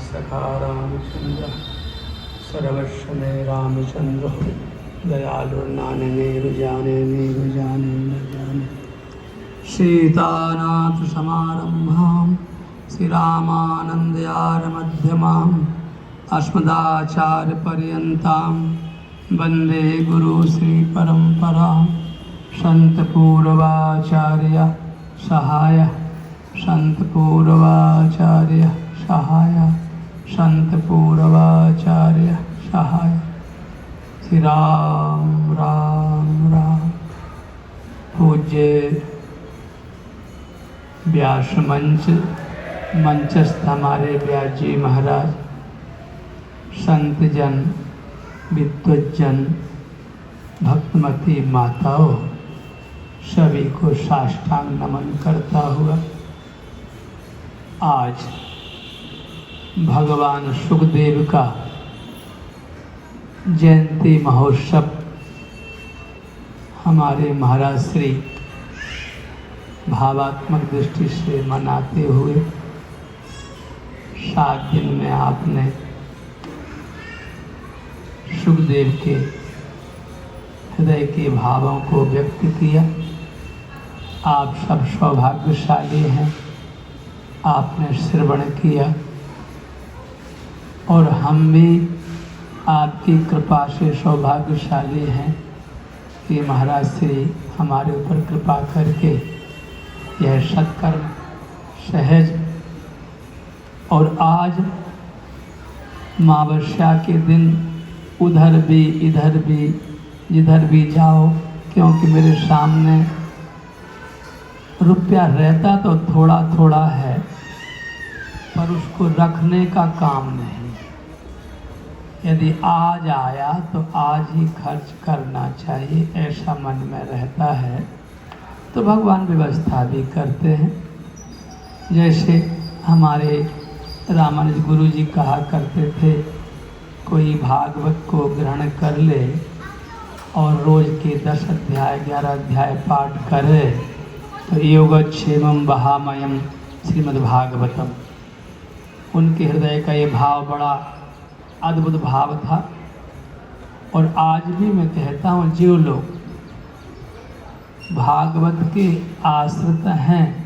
सखा रामचंद्र सर्वस्व में रामचंद्र दयालु नानने जाने न जाने सीतानाथ समारंभां श्रीरामानंदयार्मध्यमाम् अस्मदाचार्य पर्यन्तां वंदे गुरु श्री परंपरां संत पूर्वाचार्य सहाय संत पूर्वाचार्य सहाय संत पूर्वाचार्य सहाय। श्री राम राम राम। पूज्य व्यास मंचस्थ हमारे व्यास जी महाराज, संत जन, विद्वज्जन, भक्तमती माताओं, सभी को साष्टांग नमन करता हुआ आज भगवान सुखदेव का जयंती महोत्सव हमारे महाराज श्री भावात्मक दृष्टि से मनाते हुए 7 दिन में आपने सुखदेव के हृदय के भावों को व्यक्त किया। आप सब सौभाग्यशाली हैं, आपने श्रवण किया और हम भी आपकी कृपा से सौभाग्यशाली हैं कि महाराज श्री हमारे ऊपर कृपा करके यह सत्कर्म सहज और आज अमावस्या के दिन उधर भी इधर भी जिधर भी जाओ, क्योंकि मेरे सामने रुपया रहता तो थोड़ा थोड़ा है पर उसको रखने का काम नहीं। यदि आज आया तो आज ही खर्च करना चाहिए, ऐसा मन में रहता है तो भगवान व्यवस्था भी करते हैं। जैसे हमारे रामानुज गुरु जी कहा करते थे, कोई भागवत को ग्रहण कर ले और रोज के 10 अध्याय 11 अध्याय पाठ करे तो योगक्षेमं वहामयम श्रीमद्भागवतम। उनके हृदय का ये भाव बड़ा अद्भुत भाव था और आज भी मैं कहता हूँ, जो लोग भागवत के आश्रित हैं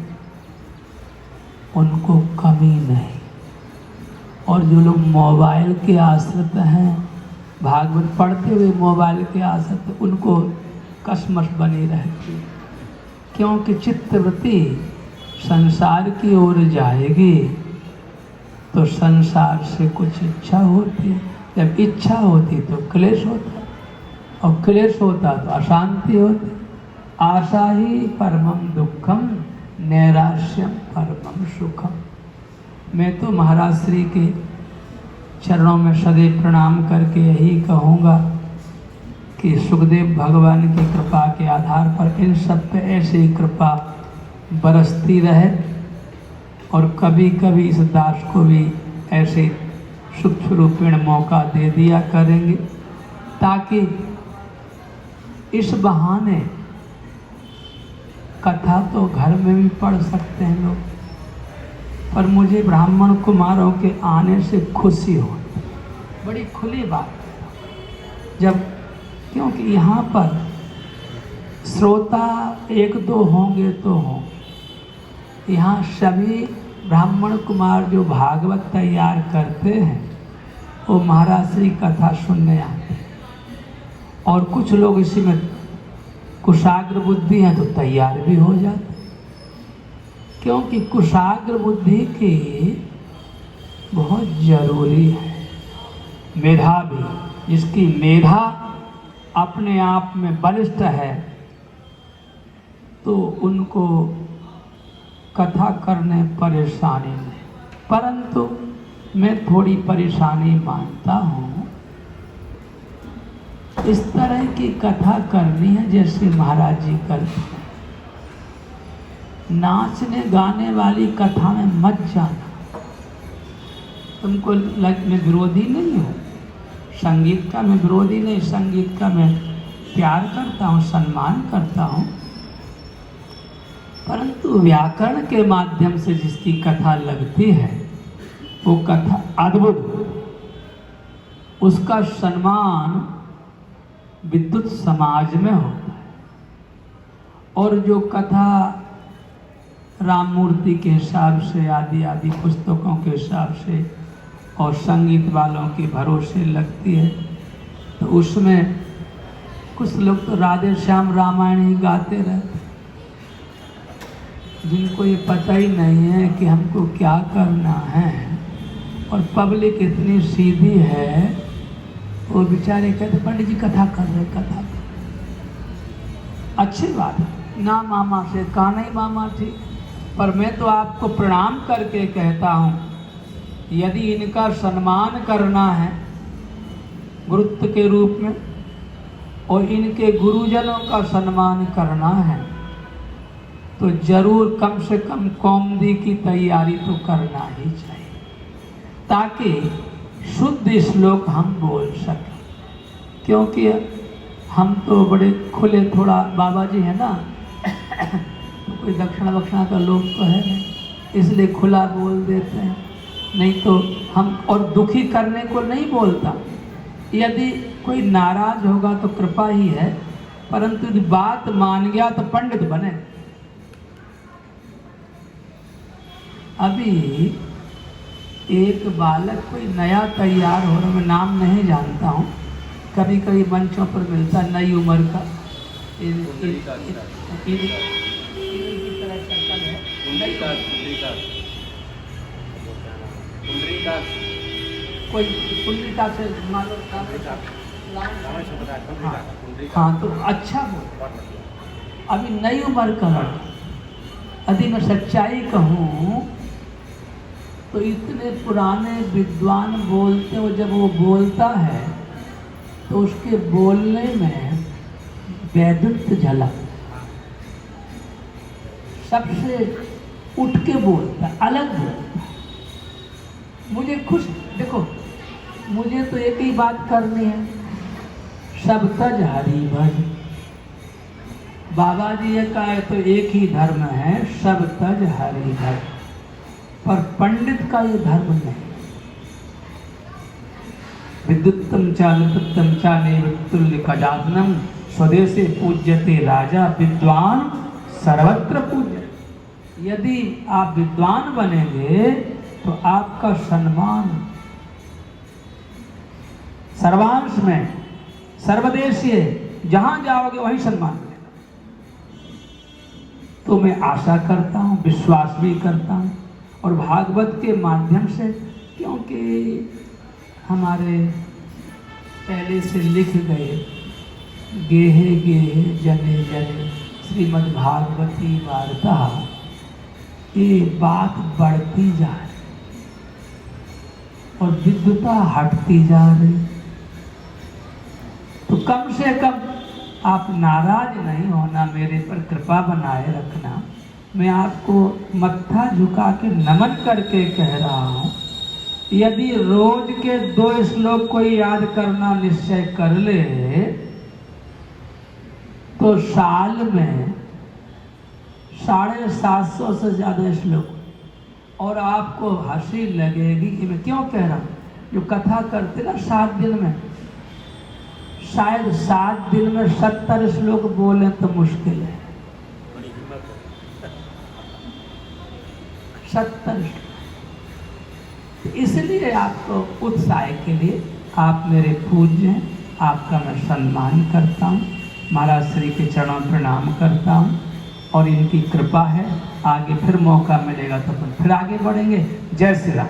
उनको कमी नहीं, और जो लोग मोबाइल के आश्रित हैं, भागवत पढ़ते हुए मोबाइल के आश्रित, उनको कसमस बनी रहती, क्योंकि चित्तवृत्ति संसार की ओर जाएगी तो संसार से कुछ इच्छा होती, जब इच्छा होती तो क्लेश होता और क्लेश होता तो अशांति होती। आशा ही परमम दुखम नैराश्यम परमम सुखम। मैं तो महाराज श्री के चरणों में सदैव प्रणाम करके यही कहूँगा कि सुखदेव भगवान की कृपा के आधार पर इन सब पे ऐसे ही कृपा बरसती रहे और कभी कभी इस दास को भी ऐसे सूक्ष्म रूपेण मौका दे दिया करेंगे, ताकि इस बहाने कथा तो घर में भी पढ़ सकते हैं लोग, पर मुझे ब्राह्मण कुमारों के आने से खुशी होती, बड़ी खुली बात जब, क्योंकि यहाँ पर श्रोता 1-2 होंगे तो होंगे। यहाँ सभी ब्राह्मण कुमार जो भागवत तैयार करते हैं वो महाराज श्री कथा सुनने आते हैं, और कुछ लोग इसी में कुशाग्र बुद्धि है तो तैयार भी हो जाते, क्योंकि कुशाग्र बुद्धि की बहुत जरूरी है। मेधावी, जिसकी मेधा अपने आप में बलिष्ठ है तो उनको कथा करने परेशानी नहीं, परंतु मैं थोड़ी परेशानी मानता हूँ। इस तरह की कथा करनी है जैसे महाराज जी करते हैं। नाचने गाने वाली कथा में मत जाना। तुमको मैं विरोधी नहीं हूँ, संगीत का मैं विरोधी नहीं, संगीत का मैं प्यार करता हूँ, सम्मान करता हूँ, परंतु व्याकरण के माध्यम से जिसकी कथा लगती है वो कथा अद्भुत, उसका सम्मान विद्युत समाज में होता है। और जो कथा राम मूर्ति के हिसाब से आदि आदि पुस्तकों के हिसाब से और संगीत वालों के भरोसे लगती है, तो उसमें कुछ लोग तो राधे श्याम रामायण ही गाते रहते, जिनको ये पता ही नहीं है कि हमको क्या करना है। और पब्लिक इतनी सीधी है, वो बेचारे कहते पंडित जी कथा कर रहे, कथा कर रहे। अच्छी बात है, ना मामा से कहा नहीं मामा ठीक, पर मैं तो आपको प्रणाम करके कहता हूँ, यदि इनका सम्मान करना है गुरुत्व के रूप में और इनके गुरुजनों का सम्मान करना है, तो जरूर कम से कम कौमुदी की तैयारी तो करना ही चाहिए, ताकि शुद्ध श्लोक हम बोल सकें। क्योंकि हम तो बड़े खुले, थोड़ा बाबा जी है ना तो कोई दक्षिणा वक्षिणा का लोग तो है नहीं, इसलिए खुला बोल देते हैं। नहीं तो हम, और दुखी करने को नहीं बोलता, यदि कोई नाराज होगा तो कृपा ही है, परंतु यदि बात मान गया तो पंडित बने। अभी एक बालक कोई नया तैयार हो रहा, मैं नाम नहीं जानता हूँ, कभी कभी मंचों पर मिलता, नई उम्र का कोई पुंडरीका से हाँ, तो अच्छा बोल। अभी नई उम्र का लड़का, यदि मैं सच्चाई कहूँ तो इतने पुराने विद्वान बोलते हो, जब वो बोलता है तो उसके बोलने में वैद्युत झलक, सबसे उठ के बोलता है, अलग बोलता है। मुझे खुश, देखो मुझे तो एक ही बात करनी है, सब तज हरि भज। बाबा जी का है तो एक ही धर्म है, सब तज हरि भज, पर पंडित का ये धर्म नहीं। विद्युत्तम चालुत्तम चा नैवतुल्य कजातनम स्वदेशे पूज्यते राजा विद्वान सर्वत्र पूज्य। यदि आप विद्वान बनेंगे तो आपका सम्मान सर्वांश में, सर्वदेशीय, जहां जाओगे वहीं सम्मान मिलेगा। तो मैं आशा करता हूं, विश्वास भी करता हूं, और भागवत के माध्यम से, क्योंकि हमारे पहले से लिख गए गेहे गेहे जने जने श्रीमद् भागवती वार्ता, ये बात बढ़ती जा रही और विद्वता हटती जा रही। तो कम से कम आप नाराज नहीं होना, मेरे पर कृपा बनाए रखना। मैं आपको मत्था झुका के नमन करके कह रहा हूँ, यदि रोज के 2 श्लोक को याद करना निश्चय कर ले तो साल में 750 से ज़्यादा श्लोक, और आपको हंसी लगेगी कि मैं क्यों कह रहा हूँ। जो कथा करते ना 7 दिन में, शायद 7 दिन में 70 श्लोक बोले तो मुश्किल है, 70। इसलिए आपको उत्साह के लिए, आप मेरे पूज्य हैं, आपका मैं सम्मान करता हूँ, महाराज श्री के चरणों में प्रणाम करता हूँ, और इनकी कृपा है। आगे फिर मौका मिलेगा तो फिर आगे बढ़ेंगे। जय श्री राम।